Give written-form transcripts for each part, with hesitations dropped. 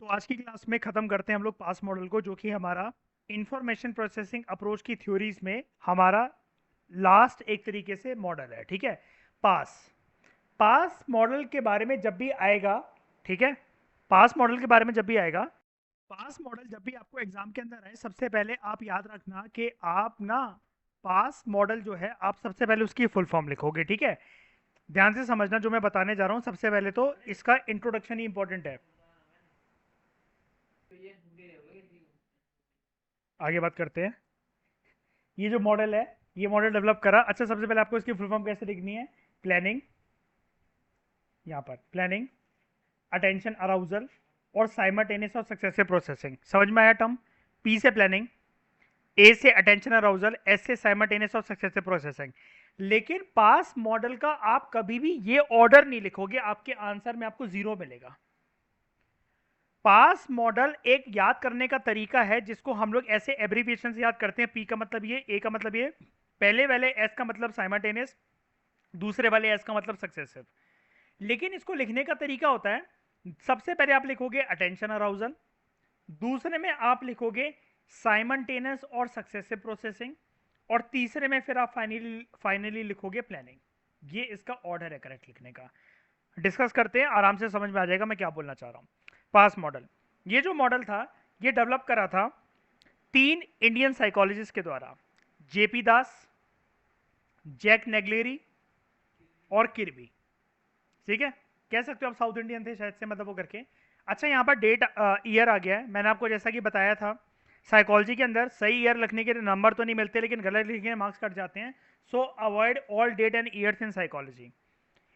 तो आज की क्लास में ख़त्म करते हैं हम लोग पास मॉडल को, जो कि हमारा इंफॉर्मेशन प्रोसेसिंग अप्रोच की थ्योरीज में हमारा लास्ट एक तरीके से मॉडल है। ठीक है, पास पास मॉडल के बारे में जब भी आएगा, ठीक है, पास मॉडल के बारे में जब भी आएगा, पास मॉडल जब भी आपको एग्जाम के अंदर आए, सबसे पहले आप याद रखना कि आप ना पास मॉडल जो है आप सबसे पहले उसकी फुल फॉर्म लिखोगे। ठीक है, ध्यान से समझना जो मैं बताने जा रहा हूँ। सबसे पहले तो इसका इंट्रोडक्शन ही इंपॉर्टेंट है। आगे बात करते हैं। ये जो मॉडल है, ये मॉडल डेवलप करा। अच्छा, सबसे पहले आपको इसकी फुल फॉर्म कैसे लिखनी है? प्लानिंग, यहाँ पर प्लानिंग, अटेंशन अराउजल और साइमल्टेनियस और सक्सेसिव प्रोसेसिंग। समझ में आया टर्म? पी से प्लानिंग, ए से अटेंशन अराउजल, एस से साइमल्टेनियस और सक्सेसिव प्रोसेसिंग। लेकिन पास मॉडल का आप कभी भी ये ऑर्डर नहीं लिखोगे, आपके आंसर में आपको जीरो मिलेगा। पास मॉडल एक याद करने का तरीका है जिसको हम लोग ऐसे एब्रीविएशन से याद करते हैं। पी का मतलब ये, ए का मतलब ये, पहले वाले एस का मतलब साइमल्टेनियस, दूसरे वाले एस का मतलब सक्सेसिव। लेकिन इसको लिखने का तरीका होता है, सबसे पहले आप लिखोगे अटेंशन अराउजल, दूसरे में आप लिखोगे साइमल्टेनियस और सक्सेसिव प्रोसेसिंग, और तीसरे में फिर आप फाइनली लिखोगे प्लानिंग। ये इसका ऑर्डर है करेक्ट लिखने का। डिस्कस करते हैं, आराम से समझ में आ जाएगा मैं क्या बोलना चाह रहा हूं। पास मॉडल, ये जो मॉडल था ये डेवलप करा था 3 इंडियन साइकोलॉजिस्ट के द्वारा, जेपी दास, जैक नेग्लेरी और किर्बी। ठीक है, कह सकते हो आप साउथ इंडियन थे शायद से, मतलब वो करके। अच्छा, यहाँ पर डेट ईयर आ गया है। मैंने आपको जैसा कि बताया था, साइकोलॉजी के अंदर सही ईयर लिखने के नंबर तो नहीं मिलते, लेकिन गलत लिखने के मार्क्स कट जाते हैं। So avoid all date and years in psychology.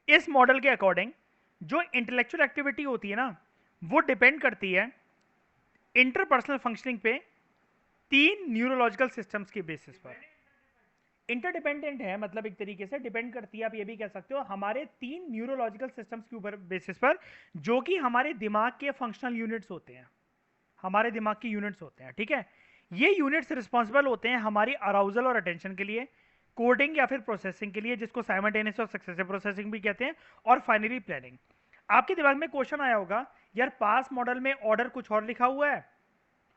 इस मॉडल के अकॉर्डिंग जो इंटेलेक्चुअल एक्टिविटी होती है ना, वो डिपेंड करती है इंटरपर्सनल फंक्शनिंग पे 3 न्यूरोलॉजिकल सिस्टम्स के बेसिस पर। इंटरडिपेंडेंट है, मतलब एक तरीके से डिपेंड करती है, आप ये भी कह सकते हो, हमारे 3 न्यूरोलॉजिकल सिस्टम्स के ऊपर बेसिस पर, जो कि हमारे दिमाग के फंक्शनल यूनिट्स होते हैं, हमारे दिमाग की यूनिट्स होते हैं। ठीक है, ये यूनिट्स रिस्पॉन्सिबल होते हैं हमारी अराउजल और अटेंशन के लिए, कोडिंग या फिर प्रोसेसिंग के लिए, जिसको साइमल्टेनियस और सक्सेसिव प्रोसेसिंग भी कहते हैं, और फाइनली प्लानिंग। आपके दिमाग में क्वेश्चन आया होगा, यार पास मॉडल में ऑर्डर कुछ और लिखा हुआ है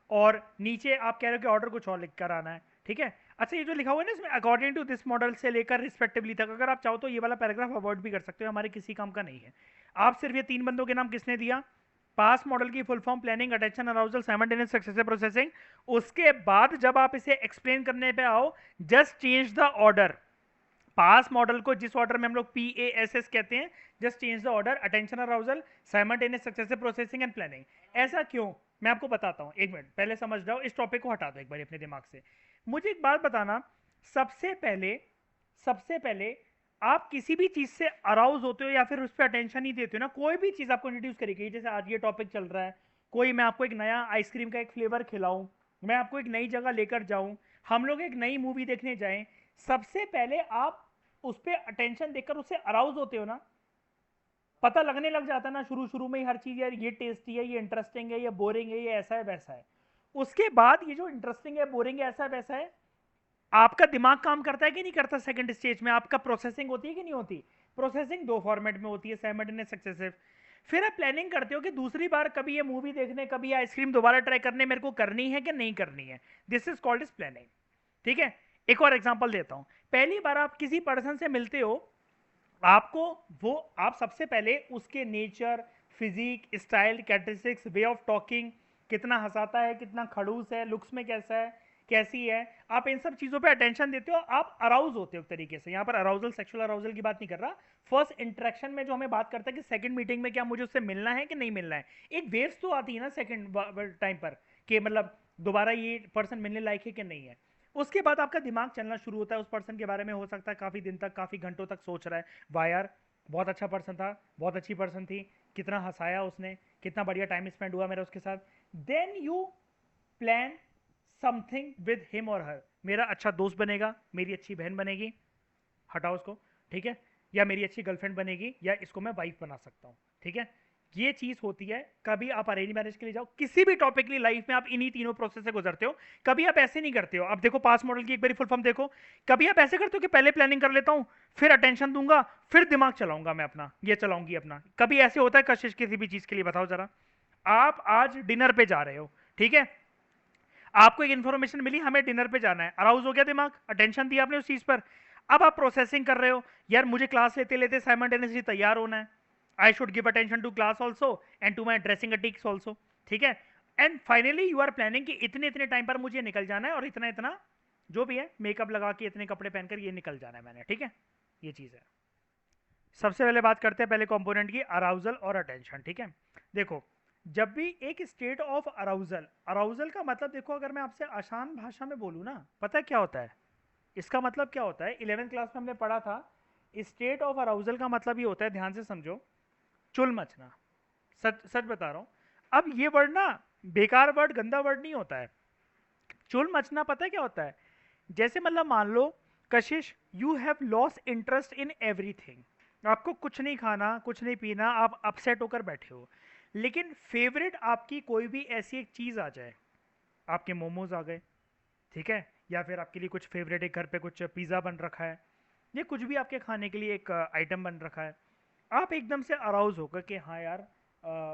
और नीचे आप कह रहे हो कि ऑर्डर कुछ और लिख कर आना है। ठीक है, अच्छा, ये जो लिखा हुआ है ना इसमें, अकॉर्डिंग टू दिस मॉडल से लेकर रिस्पेक्टिवली तक, अगर आप चाहो तो ये वाला पैराग्राफ अवॉइड भी कर सकते हो, हमारे किसी काम का नहीं है। आप सिर्फ ये 3 बंदों के नाम किसने दिया, पास मॉडल की full form planning, attention arousal, simultaneous successive processing. उसके बाद जब आप इसे एक्सप्लेन करने पे आओ, just change the order. Pass model को जिस ऑर्डर में हम लोग PASS कहते हैं, just change the order, attention arousal, simultaneous successive processing and planning. ऐसा क्यों, मैं आपको बताता हूं, एक मिनट पहले समझ जाओ, इस टॉपिक को हटा दो एक बार अपने दिमाग से। मुझे एक बात बताना, सबसे पहले आप किसी भी चीज से अराउज होते हो या फिर उस पर अटेंशन ही देते हो ना, कोई भी चीज आपको इंट्रोड्यूस करेगी, जैसे आज ये टॉपिक चल रहा है, कोई मैं आपको एक नया आइसक्रीम का एक फ्लेवर खिलाऊं, मैं आपको एक नई जगह लेकर जाऊं, हम लोग एक नई मूवी देखने जाएं, सबसे पहले आप उस पर अटेंशन देकर उससे अराउज होते हो ना, पता लगने लग जाता है ना शुरू शुरू में ही हर चीज, यार ये टेस्टी है, ये इंटरेस्टिंग है, ये बोरिंग है, ये ऐसा है वैसा है। उसके बाद ये जो इंटरेस्टिंग है, बोरिंग है, ऐसा है वैसा है, आपका दिमाग काम करता है कि नहीं करता? सेकंड स्टेज में आपका प्रोसेसिंग होती है कि नहीं होती? प्रोसेसिंग 2 फॉर्मेट में होती है, साइमल्टेनियस सक्सेसिव। फिर आप प्लानिंग करते हो कि दूसरी बार कभी ये मूवी देखने, कभी आइसक्रीम दोबारा ट्राई करने मेरे को करनी है कि नहीं करनी है। This is called is planning. ठीक है, एक और एग्जांपल देता हूं। पहली बार आप किसी पर्सन से मिलते हो, आपको वो, आप सबसे पहले उसके nature, physique, style, characteristics, way of talking, कितना हंसाता है, कितना खड़ूस है, लुक्स में कैसा है, कैसी है, आप इन सब चीजों पे अटेंशन देते हो, आप अराउज होते हो एक तरीके से। यहाँ पर अराउजल, सेक्सुअल अराउजल की बात नहीं कर रहा, फर्स्ट इंटरेक्शन में जो हमें बात करता है कि सेकंड मीटिंग में क्या मुझे उससे मिलना है कि नहीं मिलना है, एक वेव्स तो आती है ना सेकंड टाइम पर, कि मतलब दोबारा ये पर्सन मिलने लायक है कि नहीं है। उसके बाद आपका दिमाग चलना शुरू होता है उस पर्सन के बारे में, हो सकता है काफी दिन तक, काफी घंटों तक सोच रहा है, वाह यार बहुत अच्छा पर्सन था, बहुत अच्छी पर्सन थी, कितना हंसाया उसने, कितना बढ़िया टाइम स्पेंड हुआ मेरा उसके साथ। Then you plan something with him और हर, मेरा अच्छा दोस्त बनेगा, मेरी अच्छी बहन बनेगी, हटाओ उसको, ठीक है, या मेरी अच्छी गर्लफ्रेंड बनेगी, या इसको मैं वाइफ बना सकता हूँ। ठीक है, ये चीज होती है। कभी आप अरेंज मैरिज के लिए जाओ, किसी भी टॉपिक की लाइफ में आप इन्हीं तीनों प्रोसेस से गुजरते हो। कभी आप ऐसे नहीं करते हो, अब देखो पास मॉडल की एक बार फुल फॉर्म देखो, कभी आप ऐसे करते हो कि पहले प्लानिंग कर लेता हूं, फिर अटेंशन दूंगा, फिर दिमाग चलाऊंगा मैं अपना, ये चलाऊंगी अपना, कभी ऐसे होता है कशिश किसी भी चीज के लिए? बताओ जरा। आप आज डिनर पे जा रहे हो, ठीक है, आपको एक इन्फॉर्मेशन मिली हमें डिनर पे जाना है, अराउज हो गया दिमाग, अटेंशन दिया आपने उस चीज पर। अब आप प्रोसेसिंग कर रहे हो, यार मुझे क्लास लेते लेते साइमल्टेनियसली तैयार होना है, I should give attention to class also and to my dressing ethics also, ठीक है। And finally you are planning कि इतने इतने टाइम पर मुझे निकल जाना है और इतना इतना जो भी है मेकअप लगा के इतने कपड़े पहनकर ये निकल जाना है मैंने, ठीक है। ये चीज है। सबसे पहले बात करते हैं पहले कंपोनेंट की, अराउजल और अटेंशन, ठीक है। देखो, जब भी एक स्टेट ऑफ अराउजल, अराउजल का मतलब देखो अगर मैं आपसे आसान भाषा में बोलूँ ना, पता है क्या होता है इसका मतलब, क्या होता है 11th क्लास में हमने पढ़ा था। स्टेट ऑफ अराउजल का मतलब ये होता है, ध्यान से समझो, चुल मचना। सच सच बता रहा हूँ। अब ये वर्ड ना बेकार वर्ड, गंदा वर्ड नहीं होता है। चुल मचना पता है क्या होता है, जैसे मतलब मान लो कशिश, you have loss interest in everything, आपको कुछ नहीं खाना कुछ नहीं पीना, आप अपसेट होकर बैठे हो, लेकिन फेवरेट आपकी कोई भी ऐसी एक चीज आ जाए, आपके मोमोज आ गए, ठीक है, या फिर आपके लिए कुछ फेवरेट एक घर पे कुछ पिज़्ज़ा बन रखा है, या कुछ भी आपके खाने के लिए एक आइटम बन रखा है, आप एकदम से अराउज होकर कि हाँ यार,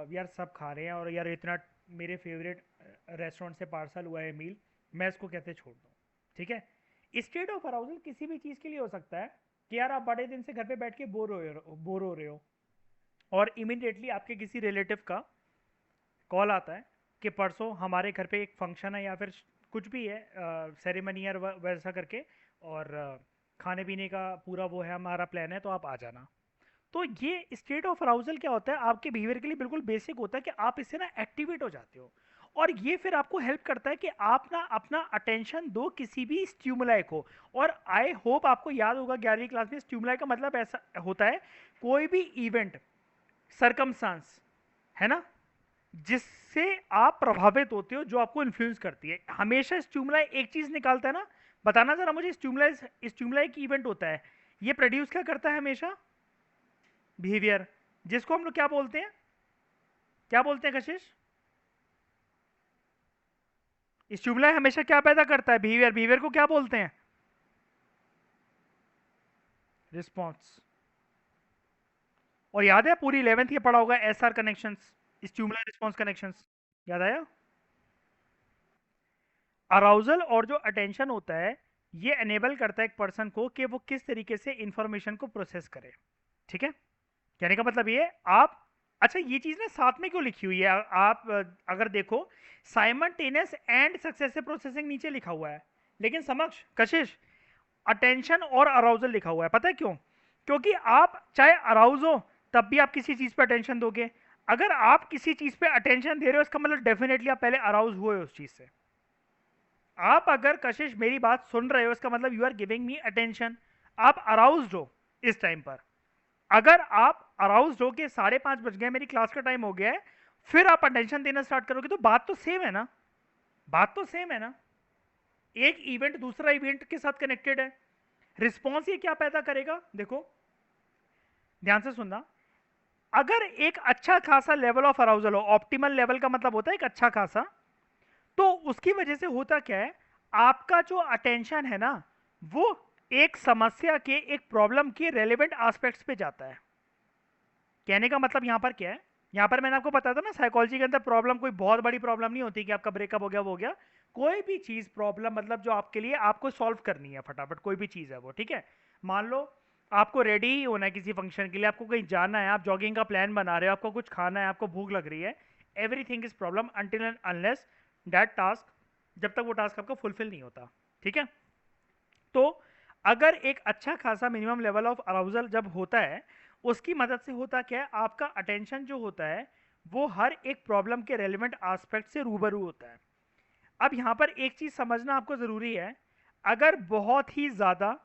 यार सब खा रहे हैं और यार इतना मेरे फेवरेट रेस्टोरेंट से पार्सल हुआ है मील, मैं इसको कैसे छोड़ दूँ, ठीक है। स्टेट ऑफ अराउजल किसी भी चीज़ के लिए हो सकता है कि यार आप बड़े दिन से घर पे बैठ के बोर हो रहे हो और इमिडिएटली आपके किसी रिलेटिव का कॉल आता है कि परसों हमारे घर पे एक फंक्शन है या फिर कुछ भी है, सेरेमनी या वैसा करके, और खाने पीने का पूरा वो है, हमारा प्लान है, तो आप आ जाना। तो ये स्टेट ऑफ अराउजल क्या होता है, आपके बिहेवियर के लिए बिल्कुल बेसिक होता है कि आप इससे ना एक्टिवेट हो जाते हो, और ये फिर आपको हेल्प करता है कि आप ना अपना अटेंशन दो किसी भी स्टिमुलाई को। और आई होप आपको याद होगा 11वीं क्लास में स्टिमुलाई का मतलब ऐसा होता है, कोई भी इवेंट, सरकमस्टांस, है ना, जिससे आप प्रभावित होते हो, जो आपको इन्फ्लुएंस करती है। हमेशा स्टिमुलाई एक चीज निकालता है ना, बताना जरा मुझे, स्टिमुलाई स्टिमुलाई की इवेंट होता है, ये प्रोड्यूस क्या करता है हमेशा, बिहेवियर, जिसको हम लोग क्या बोलते हैं, क्या बोलते हैं कशिश, स्टिमुलाई हमेशा क्या पैदा करता है, बिहेवियर, बिहेवियर को क्या बोलते हैं, रिस्पॉन्स। और याद है पूरी 11th ये पढ़ा होगा, SR connections, stimuli response connections, याद आया। अराउजल और जो अटेंशन होता है, ये एनेबल करता है एक पर्सन को कि वो किस तरीके से इंफॉर्मेशन को प्रोसेस करे, ठीक है। कहने का मतलब ये, आप, अच्छा ये चीज ना साथ में क्यों लिखी हुई है, आप अगर देखो, साइमल्टेनियस एंड सक्सेसिव प्रोसेसिंग नीचे लिखा हुआ है, लेकिन समक्ष कशिश अटेंशन और अराउजल लिखा हुआ है, पता है क्यों, क्योंकि आप चाहे अराउज हो तब भी आप किसी चीज पे अटेंशन दोगे, अगर आप किसी चीज पे अटेंशन दे रहे हो इसका मतलब डेफिनेटली आप पहले अराउज हुए हो उस चीज से। आप अगर कशिश मेरी बात सुन रहे हो इसका मतलब you are giving me attention, आप अराउज्ड हो इस टाइम पर। अगर आप अराउज्ड हो कि 5:30 बज गए, मेरी क्लास का टाइम हो गया है, फिर आप अटेंशन देना स्टार्ट करोगे, तो बात तो सेम है ना, बात तो सेम है ना, एक इवेंट दूसरा इवेंट के साथ कनेक्टेड है। रिस्पॉन्स ये क्या पैदा करेगा, देखो ध्यान से सुनना, अगर एक अच्छा खासा लेवल ऑफ अराउजल हो, ऑप्टिमल लेवल का मतलब होता है एक अच्छा खासा, तो उसकी वजह से होता क्या है, आपका जो अटेंशन है ना, वो एक समस्या के, एक प्रॉब्लम के रेलेवेंट एस्पेक्ट्स पे जाता है। कहने का मतलब यहां पर क्या है, यहां पर मैंने आपको बताया था ना, साइकोलॉजी के अंदर प्रॉब्लम कोई बहुत बड़ी प्रॉब्लम नहीं होती कि आपका ब्रेकअप हो गया वो हो गया, कोई भी चीज प्रॉब्लम मतलब जो आपके लिए आपको सॉल्व करनी है फटाफट, कोई भी चीज है वो, ठीक है। मान लो आपको रेडी ही होना है किसी फंक्शन के लिए, आपको कहीं जाना है, आप जॉगिंग का प्लान बना रहे हो, आपको कुछ खाना है, आपको भूख लग रही है, everything is problem until and unless that task, जब तक वो टास्क आपका फुलफिल नहीं होता, ठीक है। तो अगर एक अच्छा खासा मिनिमम लेवल ऑफ अराउजल जब होता है, उसकी मदद से होता क्या है, आपका अटेंशन जो होता है वो हर एक प्रॉब्लम के रेलिवेंट एस्पेक्ट से रूबरू होता है। अब यहां पर एक चीज समझना आपको जरूरी है, अगर बहुत ही ज्यादा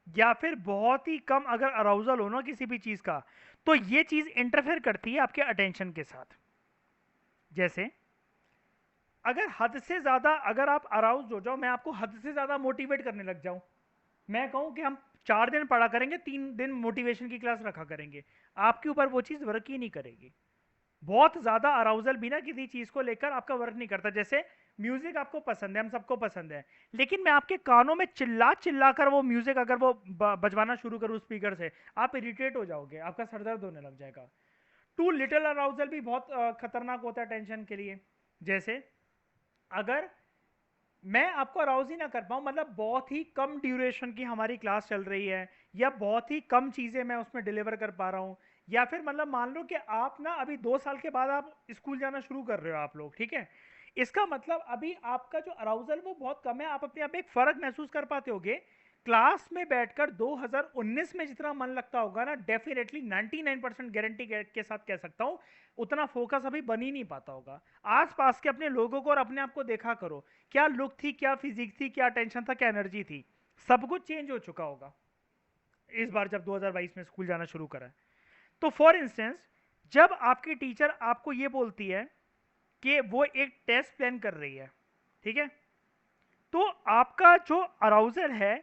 या फिर बहुत ही कम अगर अराउजल हो ना किसी भी चीज का, तो ये चीज इंटरफेयर करती है आपके अटेंशन के साथ। जैसे अगर हद से ज्यादा अगर आप अराउज हो जाओ, मैं आपको हद से ज्यादा मोटिवेट करने लग जाऊं, मैं कहूं कि हम 4 दिन पढ़ा करेंगे, 3 दिन मोटिवेशन की क्लास रखा करेंगे, आपके ऊपर वो चीज वर्क ही नहीं करेगी। बहुत ज्यादा अराउजल भी ना किसी चीज को लेकर आपका वर्क नहीं करता। जैसे म्यूजिक आपको पसंद है, हम सबको पसंद है, लेकिन मैं आपके कानों में चिल्ला चिल्ला कर वो म्यूजिक अगर वो बजवाना शुरू करूं स्पीकर से, आप इरिटेट हो जाओगे, आपका सर दर्द होने लग जाएगा। टू लिटिल अराउजल भी बहुत खतरनाक होता है टेंशन के लिए। जैसे अगर मैं आपको अराउज ही ना कर पाऊँ, मतलब बहुत ही कम ड्यूरेशन की हमारी क्लास चल रही है, या बहुत ही कम चीज़ें मैं उसमें डिलीवर कर पा रहा हूँ, या फिर मतलब मान लो कि आप ना अभी 2 साल के बाद आप स्कूल जाना शुरू कर रहे हो आप लोग, ठीक है। इसका मतलब अभी आपका जो अराउजल वो बहुत कम है, आप अपने आप में एक फर्क महसूस कर पाते होगे। क्लास में बैठकर 2019 में जितना मन लगता होगा ना, डेफिनेटली 99% गारंटी के साथ कह सकता हूँ उतना फोकस अभी बन ही नहीं पाता होगा। आसपास के अपने लोगों को और अपने आप को देखा करो, क्या लुक थी, क्या फिजिक थी, क्या टेंशन था, क्या एनर्जी थी, सब कुछ चेंज हो चुका होगा इस बार जब 2022 में स्कूल जाना शुरू करा है। तो फॉर इंस्टेंस, जब आपकी टीचर आपको ये बोलती है कि वो एक टेस्ट प्लान कर रही है, ठीक है, तो आपका जो अराउजल है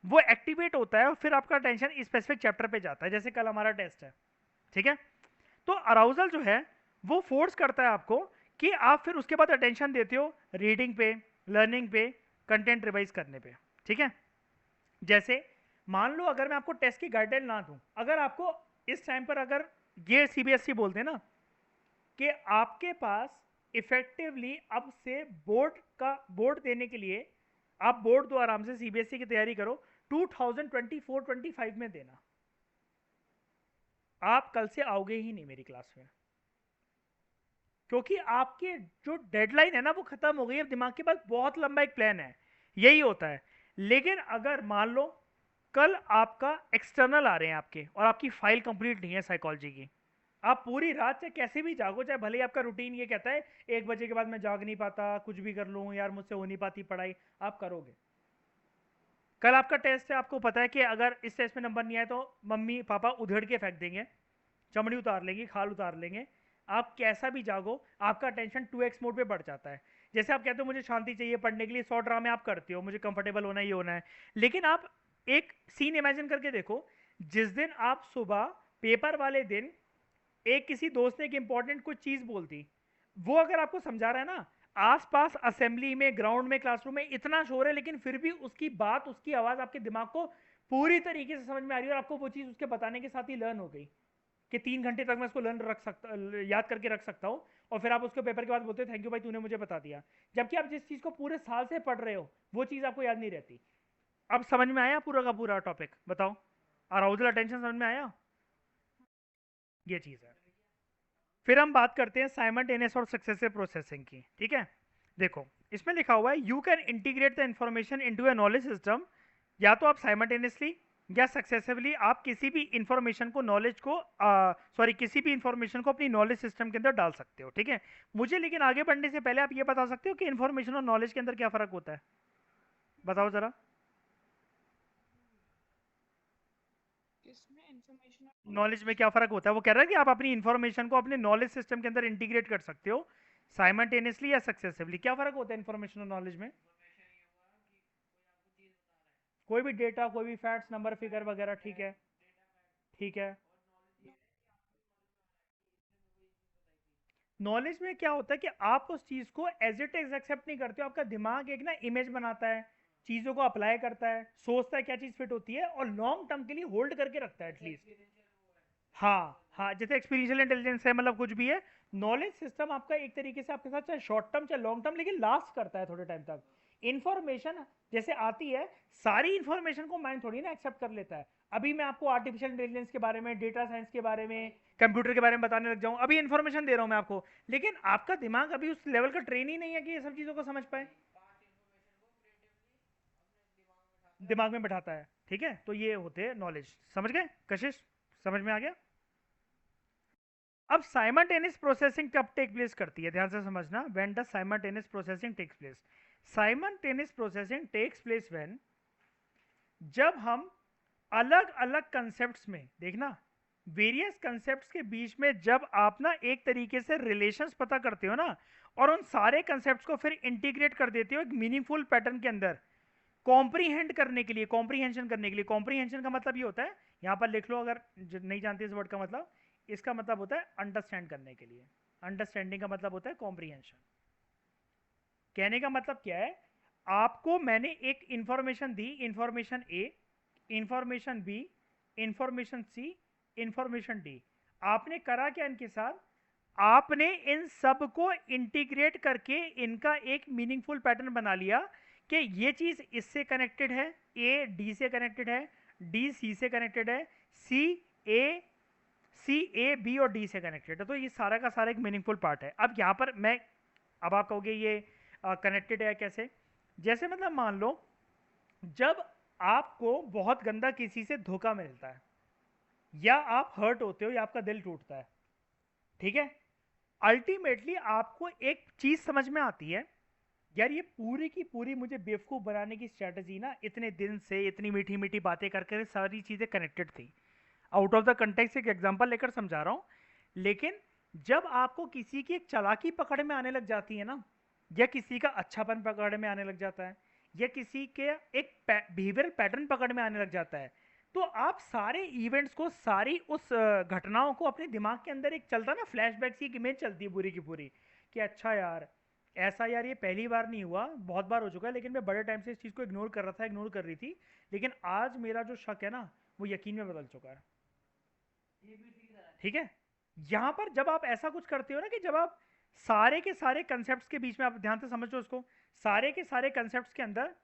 वो एक्टिवेट होता है और फिर आपका टेंशन स्पेसिफिक चैप्टर पे जाता है। जैसे कल हमारा टेस्ट है, ठीक है, तो अराउजल जो है वो फोर्स करता है आपको कि आप फिर उसके बाद अटेंशन देते हो रीडिंग पे, लर्निंग पे, कंटेंट रिवाइज करने पे, ठीक है। जैसे मान लो अगर मैं आपको टेस्ट की गाइडलाइन ना दूं, अगर आपको इस टाइम पर अगर ये सीबीएसई बोलते हैं ना कि आपके पास इफेक्टिवली अब से बोर्ड देने के लिए आप बोर्ड दो, आराम से सीबीएसई की तैयारी करो, 2024-25 में देना, आप कल से आओगे ही नहीं मेरी क्लास में, क्योंकि आपकी जो डेडलाइन है ना वो खत्म हो गई है। दिमाग के पास बहुत लंबा एक प्लान है, यही होता है। लेकिन अगर मान लो कल आपका एक्सटर्नल आ रहे हैं आपके और आपकी फाइल कंप्लीट नहीं है साइकोलॉजी की, आप पूरी रात चाहे कैसे भी जागो, चाहे भले ही आपका रूटीन ये कहता है 1 बजे के बाद मैं जाग नहीं पाता, कुछ भी कर लूँ यार मुझसे हो नहीं पाती पढ़ाई, आप करोगे। कल आपका टेस्ट है, आपको पता है कि अगर इस टेस्ट में नंबर नहीं आए तो मम्मी पापा उधेड़ के फेंक देंगे, चमड़ी उतार लेंगी, खाल उतार लेंगे। आप कैसा भी जागो, आपका टेंशन 2x मोड पे बढ़ जाता है। जैसे आप कहते हो मुझे शांति चाहिए पढ़ने के लिए, 100 ड्रामे आप करते हो, मुझे कंफर्टेबल होना है, ये होना है। लेकिन आप एक सीन इमेजिन करके देखो, जिस दिन आप सुबह पेपर वाले दिन एक किसी दोस्त ने एक इंपॉर्टेंट कुछ चीज बोल दी, वो अगर आपको समझा रहा है ना, आसपास असेंबली में, ग्राउंड में, क्लासरूम में इतना शोर है, लेकिन फिर भी उसकी बात, उसकी आवाज आपके दिमाग को पूरी तरीके से समझ में आ रही है और आपको वो चीज उसके बताने के साथ ही लर्न हो गई कि 3 घंटे तक मैं इसको लर्न रख सकता, याद करके रख सकता हूँ। और फिर आप उसके पेपर के बाद बोलते हो थैंक यू भाई तूने मुझे बता दिया, जबकि आप जिस चीज को पूरे साल से पढ़ रहे हो वो चीज आपको याद नहीं रहती। अब समझ में आया पूरा का पूरा टॉपिक, बताओ, अराउजल अटेंशन समझ में आया, ये चीज है। फिर हम बात करते हैं साइमल्टेनियस और सक्सेसिव प्रोसेसिंग की, ठीक है। देखो इसमें लिखा हुआ है you can integrate the information into A knowledge system, या तो आप साइमल्टेनियसली या सक्सेसिवली आप किसी भी इंफॉर्मेशन को, नॉलेज को, सॉरी किसी भी इंफॉर्मेशन को अपनी नॉलेज सिस्टम के अंदर डाल सकते हो, ठीक है। मुझे लेकिन आगे बढ़ने से पहले आप ये बता सकते हो कि इंफॉर्मेशन और नॉलेज के अंदर क्या फर्क होता है, बताओ जरा। इसमें इंफॉर्मेशन और नॉलेज में नॉलेज। क्या फर्क होता है, वो कह रहा है कि आप अपनी इंफॉर्मेशन को अपने नॉलेज सिस्टम के अंदर इंटीग्रेट कर सकते हो साइमल्टेनियसली या सक्सेसिवली। क्या फर्क होता है इंफॉर्मेशन और नॉलेज में? कोई भी डेटा, कोई भी फैक्ट्स, नंबर, फिगर वगैरह, ठीक है, ठीक है। नॉलेज में क्या होता है कि आप उस चीज को एज इट इज एक्सेप्ट नहीं करते हो, आपका दिमाग एक ना इमेज बनाता है, चीजों को अप्लाई करता है, सोचता है क्या चीज फिट होती है और लॉन्ग टर्म के लिए होल्ड करके रखता है एटलीस्ट। हाँ हाँ, जैसे एक्सपीरियंशियल इंटेलिजेंस है, मतलब कुछ भी है। नॉलेज सिस्टम आपका एक तरीके से आपके साथ चाहे शॉर्ट टर्म चाहे लॉन्ग टर्म, लेकिन लास्ट करता है थोड़े टाइम तक। इंफॉर्मेशन जैसे आती है, सारी इंफॉर्मेशन को माइंड थोड़ी ना एक्सेप्ट कर लेता है। अभी मैं आपको आर्टिफिशियल इंटेलिजेंस के बारे में, डेटा साइंस के बारे में, कंप्यूटर के बारे में बताने लग जाऊं, अभी इंफॉर्मेशन दे रहा हूं मैं आपको, लेकिन आपका दिमाग अभी उस लेवल का ट्रेन ही नहीं है कि ये सब चीजों को समझ पाए, दिमाग में बैठाता है, ठीक है। तो ये होते हैं नॉलेज, समझ गए कशिश, समझ में आ गया। अब साइमल्टेनियस प्रोसेसिंग कब टेक प्लेस करती है, ध्यान से समझना, when the simultaneous processing takes place. Simultaneous processing takes place when, जब हम अलग अलग कंसेप्ट्स में, देखना, वेरियस कंसेप्ट्स के बीच में जब आप ना एक तरीके से रिलेशंस पता करते हो ना, और उन सारे कंसेप्ट्स को फिर इंटीग्रेट कर देते हो एक मीनिंगफुल पैटर्न के अंदर, कॉम्प्रीहेंड करने के लिए, कॉम्प्रीहेंशन करने के लिए। कॉम्प्रीहेंशन का मतलब ये होता है, यहां पर लिख लो अगर नहीं जानते इस वर्ड का मतलब, इसका मतलब होता है अंडरस्टैंड करने के लिए। अंडरस्टैंडिंग का मतलब होता है कॉम्प्रीहेंशन। कहने का मतलब क्या है, आपको मैंने एक इंफॉर्मेशन दी, इंफॉर्मेशन ए, इंफॉर्मेशन बी, इंफॉर्मेशन सी, इंफॉर्मेशन डी। आपने करा क्या इनके साथ, आपने इन सब को इंटीग्रेट करके इनका एक मीनिंगफुल पैटर्न बना लिया कि ये चीज इससे कनेक्टेड है, ए डी से कनेक्टेड है, डी सी से कनेक्टेड है, सी ए बी और डी से कनेक्टेड है। तो ये सारा का सारा एक मीनिंगफुल पार्ट है। अब यहाँ पर मैं, अब आप कहोगे ये कनेक्टेड है कैसे? जैसे मतलब मान लो जब आपको बहुत गंदा किसी से धोखा मिलता है, या आप हर्ट होते हो, या आपका दिल टूटता है, ठीक है, अल्टीमेटली आपको एक चीज समझ में आती है, यार ये पूरी की पूरी मुझे बेवकूफ बनाने की स्ट्रेटजी ना, इतने दिन से इतनी मीठी मीठी बातें करके सारी चीजें कनेक्टेड थी। आउट ऑफ द कंटेक्स्ट एक एग्जांपल लेकर समझा रहा हूं। लेकिन जब आपको किसी की एक चालाकी पकड़ में आने लग जाती है ना, या किसी का अच्छापन पकड़ में आने लग जाता है, या किसी के एक बिहेवियरल पैटर्न पकड़ में आने लग जाता है, तो आप सारे इवेंट्स को, सारी उस घटनाओं को अपने दिमाग के अंदर एक चलता ना फ्लैशबैक सी एक इमेज चलती है पूरी की पूरी, कि अच्छा यार ऐसा, यार ये पहली बार नहीं हुआ, बहुत बार हो चुका है, लेकिन मैं बड़े टाइम से इस चीज़ को इग्नोर कर रहा था, इग्नोर कर रही थी, लेकिन आज मेरा जो शक है ना वो यकीन में बदल चुका है। ठीक है, यहां पर जब आप ऐसा कुछ करते हो ना, कि जब आप सारे के सारे कंसेप्ट के बीच में, आप ध्यान से समझो उसको, सारे के सारे कंसेप्ट के अंदर,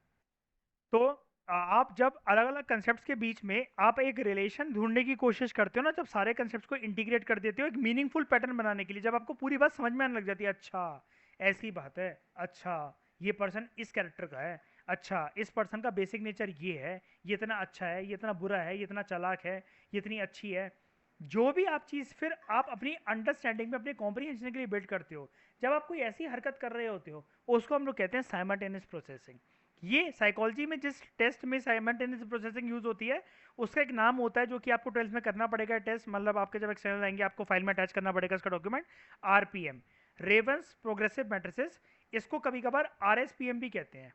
तो आप जब अलग अलग कंसेप्ट के बीच में आप एक रिलेशन ढूंढने की कोशिश करते हो ना, जब सारे कंसेप्ट को इंटीग्रेट कर देते हो एक मीनिंगफुल पैटर्न बनाने के लिए, जब आपको पूरी बात समझ में आने लग जाती है, अच्छा ऐसी बात है, अच्छा ये पर्सन इस कैरेक्टर का है, अच्छा इस पर्सन का बेसिक नेचर ये है, ये इतना अच्छा है, ये इतना बुरा है, ये इतना चालाक है, ये इतनी अच्छी है, जो भी आप चीज़ फिर आप अपनी अंडरस्टैंडिंग में, अपने कॉम्प्रीहेंशन के लिए बिल्ड करते हो, जब आप कोई ऐसी हरकत कर रहे होते हो, उसको हम लोग कहते हैं साइमल्टेनियस प्रोसेसिंग। ये साइकोलॉजी में जिस टेस्ट में साइमल्टेनियस प्रोसेसिंग यूज होती है, उसका एक नाम होता है, जो कि आपको 12th में करना पड़ेगा टेस्ट, मतलब आपके जब एक्सटर्नल आएंगे आपको फाइल में अटैच करना पड़ेगा इसका document, RPM, ravens progressive matrices. इसको कभी कभार आरएसपीएम भी कहते हैं,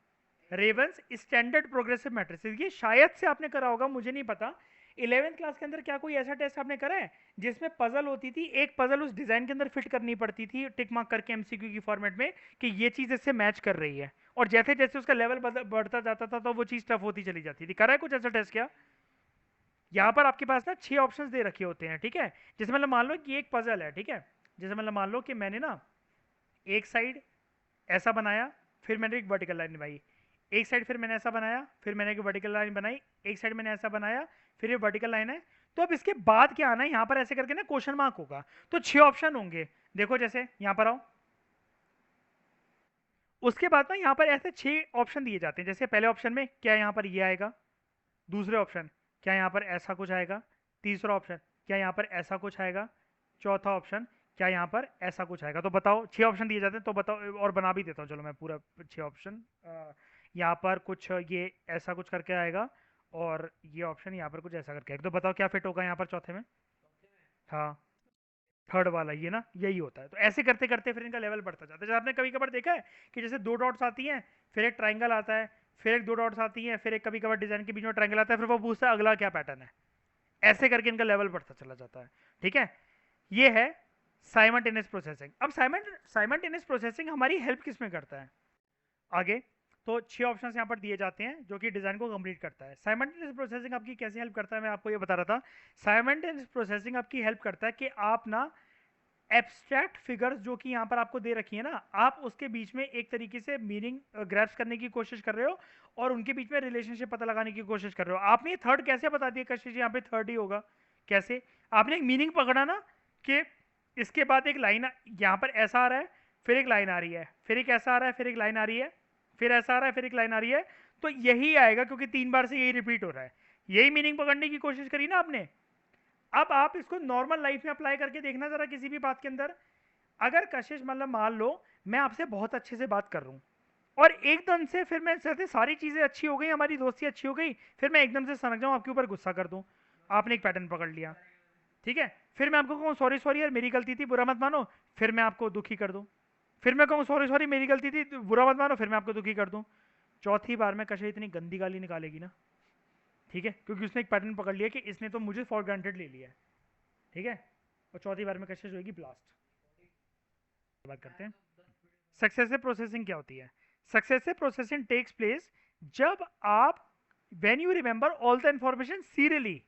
रेवंस स्टैंडर्ड प्रोग्रेसिव मैट्रिसेस। ये शायद से आपने करा होगा, मुझे नहीं पता। 11th क्लास के अंदर क्या कोई ऐसा टेस्ट आपने करा है जिसमें पजल होती थी, एक पजल उस डिजाइन के अंदर फिट करनी पड़ती थी टिक मार्क करके एमसीक्यू की फॉर्मेट में, कि ये चीज इससे मैच कर रही है, और जैसे जैसे उसका लेवल बढ़ता जाता था तो वो चीज टफ होती चली जाती थी। करा है कुछ ऐसा टेस्ट क्या? यहाँ पर आपके पास ना 6 ऑप्शंस दे रखे होते हैं, ठीक है, जैसे मतलब मान लो कि एक पजल है, ठीक है, जैसे मतलब मान लो कि मैंने ना एक साइड ऐसा बनाया, फिर मैंने एक वर्टिकल लाइन बनाई, एक साइड फिर मैंने ऐसा बनाया, फिर मैंने एक वर्टिकल लाइन बनाई, एक साइड मैंने ऐसा बनाया, फिर ये वर्टिकल लाइन है। तो अब इसके बाद क्या आना है, यहाँ पर ऐसे करके ना क्वेश्चन मार्क होगा, तो 6 ऑप्शन होंगे। देखो जैसे यहाँ पर आओ, उसके बाद ना यहाँ पर ऐसे 6 ऑप्शन दिए जाते हैं, जैसे पहले ऑप्शन में क्या यहाँ पर ये आएगा, दूसरे ऑप्शन क्या यहाँ पर ऐसा कुछ आएगा, तीसरा ऑप्शन क्या यहाँ पर ऐसा कुछ आएगा, चौथा ऑप्शन क्या यहाँ पर ऐसा कुछ आएगा। तो बताओ, 6 ऑप्शन दिए जाते हैं, तो बताओ, और बना भी देता हूँ, चलो मैं पूरा 6 ऑप्शन, यहाँ पर कुछ ये ऐसा कुछ करके आएगा, और ये ऑप्शन यहाँ पर कुछ ऐसा करके आएगा। तो बताओ क्या फिट होगा यहाँ पर चौथे में? हाँ, थर्ड वाला ये ना, यही होता है। तो ऐसे करते करते फिर इनका लेवल बढ़ता जाता है। जैसे आपने कभी कभार देखा है कि जैसे 2 डॉट्स आती हैं, फिर एक ट्राइंगल आता है, फिर एक 2 डॉट्स आती हैं, फिर एक कभी कभार डिजाइन के बीच में ट्राइंगल आता है, फिर वो पूछता है अगला क्या पैटर्न है। ऐसे करके इनका लेवल बढ़ता चला जाता है। ठीक है, ये है साइमल्टेनियस प्रोसेसिंग। अब साइमल्टेनियस प्रोसेसिंग हमारी हेल्प किस में करता है आगे? तो 6 ऑप्शंस यहाँ पर दिए जाते हैं जो कि डिजाइन को कंप्लीट करता है। साइमल्टेनियस प्रोसेसिंग आपकी कैसे हेल्प करता है, मैं आपको ये बता रहा था। साइमल्टेनियस प्रोसेसिंग आपकी हेल्प करता है कि आप ना एब्स्ट्रैक्ट फिगर्स जो कि यहाँ पर आपको दे रखी है ना, आप उसके बीच में एक तरीके से मीनिंग ग्रैप्स करने की कोशिश कर रहे हो, और उनके बीच में रिलेशनशिप पता लगाने की कोशिश कर रहे हो। आपने ये थर्ड कैसे बता दिया कशिश, यहाँ पे थर्ड ही होगा कैसे? आपने एक मीनिंग पकड़ा ना, कि इसके बाद एक लाइन यहाँ पर ऐसा आ रहा है, फिर एक लाइन आ रही है, फिर एक ऐसा आ रहा है, फिर एक लाइन आ रही है, फिर ऐसा आ रहा है, फिर एक लाइन आ रही है, तो यही आएगा, क्योंकि 3 बार से यही रिपीट हो रहा है। यही मीनिंग पकड़ने की कोशिश करी ना आपने। अब आप इसको नॉर्मल लाइफ में अप्लाई करके देखना जरा, किसी भी बात के अंदर। अगर कशिश मतलब मान लो मैं आपसे बहुत अच्छे से बात कर रहा हूँ, और एकदम से फिर मैं चाहते सारी चीजें अच्छी हो गई, हमारी दोस्ती अच्छी हो गई, फिर मैं एकदम से सनक जाऊँ, आपके ऊपर गुस्सा कर दूँ, आपने एक पैटर्न पकड़ लिया, ठीक है, फिर मैं आपको कहूँ सॉरी सॉरी यार मेरी गलती थी बुरा मत मानो, फिर मैं आपको दुखी कर दूँ, फिर मैं कहूँ सॉरी सॉरी मेरी गलती थी बुरा मत मानो, फिर मैं आपको दुखी कर दूँ। चौथी बार में कशिश इतनी गंदी गाली निकालेगी ना, ठीक है, क्योंकि उसने एक पैटर्न पकड़ लिया कि इसने तो मुझे फॉर ग्रांटेड ले लिया है, ठीक है, और चौथी बार में कशिश होगी ब्लास्ट। बात करते हैं सक्सेसिव प्रोसेसिंग क्या होती है। सक्सेसिव प्रोसेसिंग टेक्स प्लेस जब आप, when you remember all the information serially,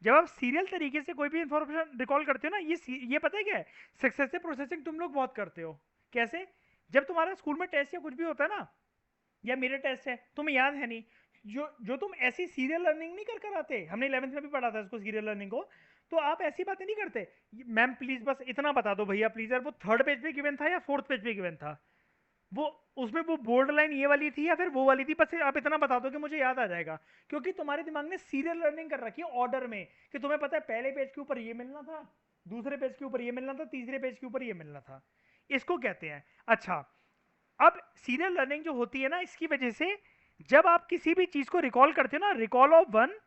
जब आप सीरियल तरीके से कोई भी इंफॉर्मेशन रिकॉल करते हो ना, ये पता है क्या है, सक्सेसिव प्रोसेसिंग तुम लोग बहुत करते हो। कैसे? जब तुम्हारा स्कूल में टेस्ट या कुछ भी होता है ना, या मेरे टेस्ट है, तुम्हें याद है नहीं, जो जो तुम ऐसी सीरियल लर्निंग नहीं कर कर आते, हमने 11th में भी पढ़ा था इसको सीरियल लर्निंग को, तो आप ऐसी बातें नहीं करते, मैम प्लीज बस इतना बता दो भैया प्लीज यार, वो थर्ड पेज पे गिवन था या फोर्थ पेज पे गिवन था, वो उसमें वो बोर्ड लाइन ये वाली थी या फिर वो वाली थी, बस आप इतना बता दो कि मुझे याद आ जाएगा। क्योंकि तुम्हारे दिमाग ने सीरियल लर्निंग कर रखी है ऑर्डर में, कि तुम्हें पता है पहले पेज के ऊपर ये मिलना था, दूसरे पेज के ऊपर ये मिलना था, तीसरे पेज के ऊपर ये मिलना था। इसको कहते हैं। अच्छा, अब सीरियल लर्निंग जो होती है ना, इसकी वजह से जब आप किसी भी चीज को रिकॉल करते हो ना, recall of one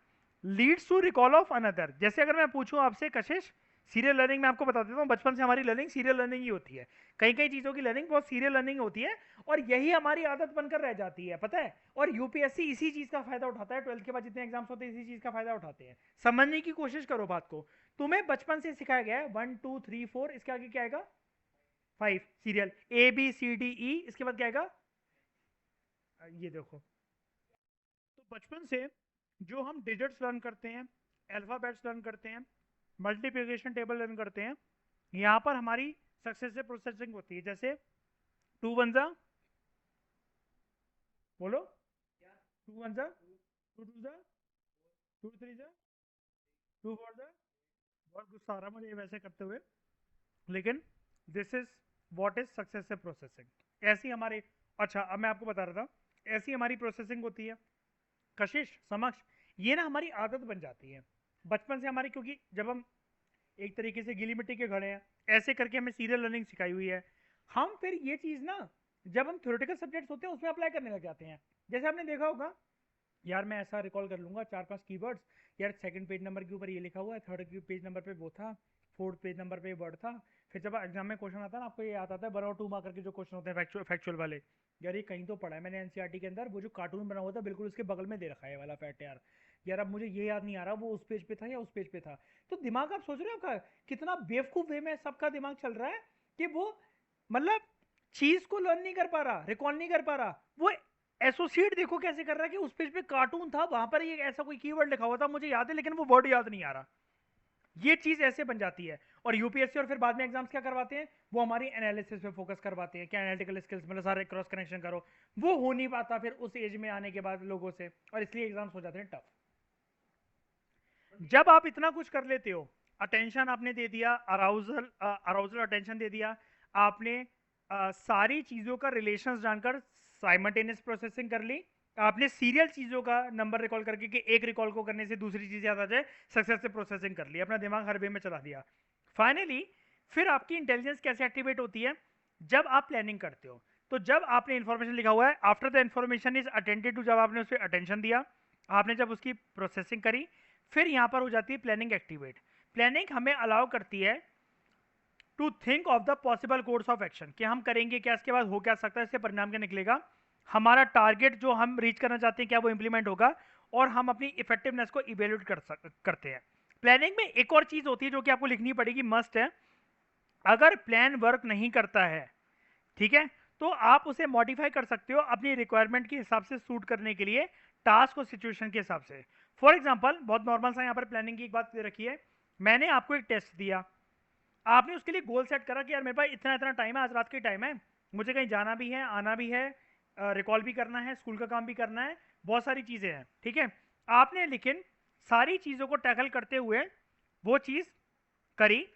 leads to recall of another. जैसे अगर मैं पूछूं आपसे कशिश, सीरियल लर्निंग में आपको बता देता हूँ, बचपन से हमारी लर्निंग सीरियल लर्निंग ही होती है, कई कई चीजों की लर्निंग बहुत सीरियल लर्निंग होती है, और यही हमारी आदत बनकर रह जाती है, पता है। और यूपीएससी इसी चीज का फायदा उठाता है, 12th के बाद जितने एग्जाम्स होते हैं इसी चीज का फायदा उठाते हैं। समझने की कोशिश करो बात को। तुम्हें बचपन से सिखाया गया है 1 2 3 4, इसके आगे क्या आएगा? 5 सीरियल, ABCDE, इसके बाद क्या आएगा? ये देखो। तो बचपन से जो हम डिजिट्स लर्न करते हैं, अल्फाबेट्स लर्न करते हैं, मल्टीप्लिकेशन टेबल लर्न करते हैं, यहाँ पर हमारी सक्सेसिव प्रोसेसिंग होती है। जैसे 2 1 जा, बोलो, 2 1 जा, 2 2 जा, 2 3 जा, 2 4 जा। बहुत गुस्सा आ रहा मुझे वैसे करते हुए, लेकिन this is what is successive processing. ऐसी हमारी, अच्छा अब मैं आपको बता रहा था, ऐसी हमारी प्रोसेसिंग होती है। कशिश समक्ष, ये ना हमारी आदत बन जाती है बचपन से हमारी, क्योंकि जब हम एक तरीके से गीली मिट्टी के घड़े हैं, ऐसे करके हमें सीरियल लर्निंग सिखाई हुई है। हम फिर ये चीज़ ना, जब हम थ्योरेटिकल सब्जेक्ट्स होते हैं उसमें अप्लाई करने लग जाते हैं। जैसे आपने देखा होगा, यार मैं ऐसा रिकॉल कर लूंगा 4 5 कीवर्ड्स, यार सेकंड पेज नंबर के ऊपर ये लिखा हुआ है, थर्ड पेज नंबर पे वो था, फोर्थ पेज नंबर पे वर्ड था। फिर जब एग्जाम में क्वेश्चन आता है ना, आपको ये याद आता है 1 और 2 मार्कर के जो क्वेश्चन होते हैं फैक्चुअल वाले, यार ये कहीं तो पढ़ा है मैंने एनसीईआरटी के अंदर, वो जो कार्टून बना हुआ था बिल्कुल उसके बगल में दे रखा है वाला फैक्ट, यार यार अब मुझे ये याद नहीं आ रहा वो उस पेज पे था या उस पेज पे था। तो दिमाग, आप सोच रहे हो आपका कितना बेवकूफ वे में सबका दिमाग चल रहा है, कि वो मतलब चीज को लर्न नहीं कर पा रहा, रिकॉल नहीं कर पा रहा, वो एसोसिएट देखो कैसे कर रहा है, कि उस पेज पे कार्टून था, वहां पर ये ऐसा कोई कीवर्ड लिखा हुआ था, मुझे याद है लेकिन वो वर्ड याद नहीं आ रहा। ये चीज ऐसे बन जाती है। और यूपीएससी और फिर बाद में एग्जाम्स क्या करवाते हैं, वो हमारी एनालिसिस पे फोकस करवाते हैं, क्या एनालिटिकल स्किल्स, मतलब सारे क्रॉस कनेक्शन करो, वो हो नहीं पाता फिर उस एज में आने के बाद लोगों से, और इसलिए एग्जाम्स हो जाते हैं टफ। जब आप इतना कुछ कर लेते हो, अटेंशन आपने दे दिया, अराउजल अराउजल अटेंशन दे दिया आपने, सारी चीजों का रिलेशंस जानकर साइमल्टेनियस प्रोसेसिंग कर ली, आपने सीरियल चीजों का नंबर रिकॉल करके कि एक रिकॉल को करने से दूसरी चीज याद आ जाए, सक्सेसिव प्रोसेसिंग कर ली, अपना दिमाग हर वे में चला दिया। फाइनली फिर आपकी इंटेलिजेंस कैसे एक्टिवेट होती है, जब आप प्लानिंग करते हो। तो जब आपने इंफॉर्मेशन लिखा हुआ है, after the information is attended to, जब आपने उस पर अटेंशन दिया, आपने जब उसकी प्रोसेसिंग करी, फिर यहां पर हो जाती है प्लानिंग एक्टिवेट। प्लानिंग हमें अलाउ करती है to think of the possible course of action, कि हम करेंगे क्या, इसके बाद हो क्या सकता है, इससे परिणाम क्या निकलेगा, हमारा टारगेट जो हम रीच करना चाहते हैं क्या वो इंप्लीमेंट होगा, और हम अपनी इफेक्टिवनेस को इवेल्यूएट करते हैं। प्लानिंग में एक और चीज होती है जो कि आपको लिखनी पड़ेगी, मस्ट है। अगर प्लान वर्क नहीं करता है, ठीक है, तो आप उसे मॉडिफाई कर सकते हो अपनी रिक्वायरमेंट के हिसाब से, सूट करने के लिए, टास्क और सिचुएशन के हिसाब से। फॉर एग्जाम्पल, बहुत नॉर्मल सा यहाँ पर प्लानिंग की एक बात दे रखी है, मैंने आपको एक टेस्ट दिया, आपने उसके लिए गोल सेट करा कि यार मेरे पास इतना इतना टाइम है, आज रात के टाइम है, मुझे कहीं जाना भी है, आना भी है, रिकॉल भी करना है, स्कूल का काम भी करना है, बहुत सारी चीज़ें हैं, ठीक है। आपने लेकिन सारी चीज़ों को टैकल करते हुए वो चीज़ करी।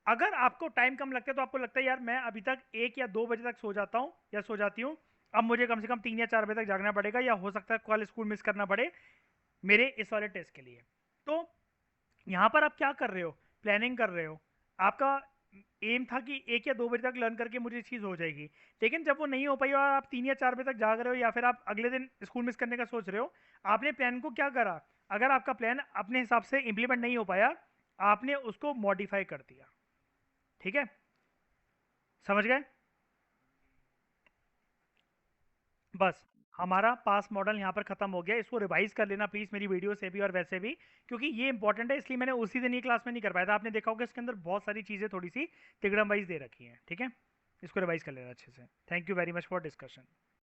अगर आपको टाइम कम लगता है तो आपको लगता है यार मैं अभी तक 1 या 2 बजे तक सो जाता हूँ या सो जाती हूँ, अब मुझे कम से कम 3 या 4 बजे तक जागना पड़ेगा, या हो सकता है कल स्कूल मिस करना पड़े मेरे इस वाले टेस्ट के लिए। तो यहाँ पर आप क्या कर रहे हो, प्लानिंग कर रहे हो, आपका एम था कि 1 या 2 बजे तक लर्न करके मुझे चीज़ हो जाएगी, लेकिन जब वो नहीं हो पाई और आप 3 या 4 बजे तक जाग रहे हो, या फिर आप अगले दिन स्कूल मिस करने का सोच रहे हो, आपने प्लान को क्या करा, अगर आपका प्लान अपने हिसाब से इंप्लीमेंट नहीं हो पाया, आपने उसको मॉडिफाई कर दिया, ठीक है, समझ गए। बस हमारा पास मॉडल यहाँ पर खत्म हो गया, इसको रिवाइज कर लेना प्लीज मेरी वीडियो से भी और वैसे भी, क्योंकि ये इंपॉर्टेंट है, इसलिए मैंने उसी दिन ये क्लास में नहीं कर पाया था। आपने देखा होगा इसके अंदर बहुत सारी चीजें थोड़ी सी तिगड़म वाइज दे रखी हैं, ठीक है, इसको रिवाइज कर लेना अच्छे से। Thank you very much for discussion.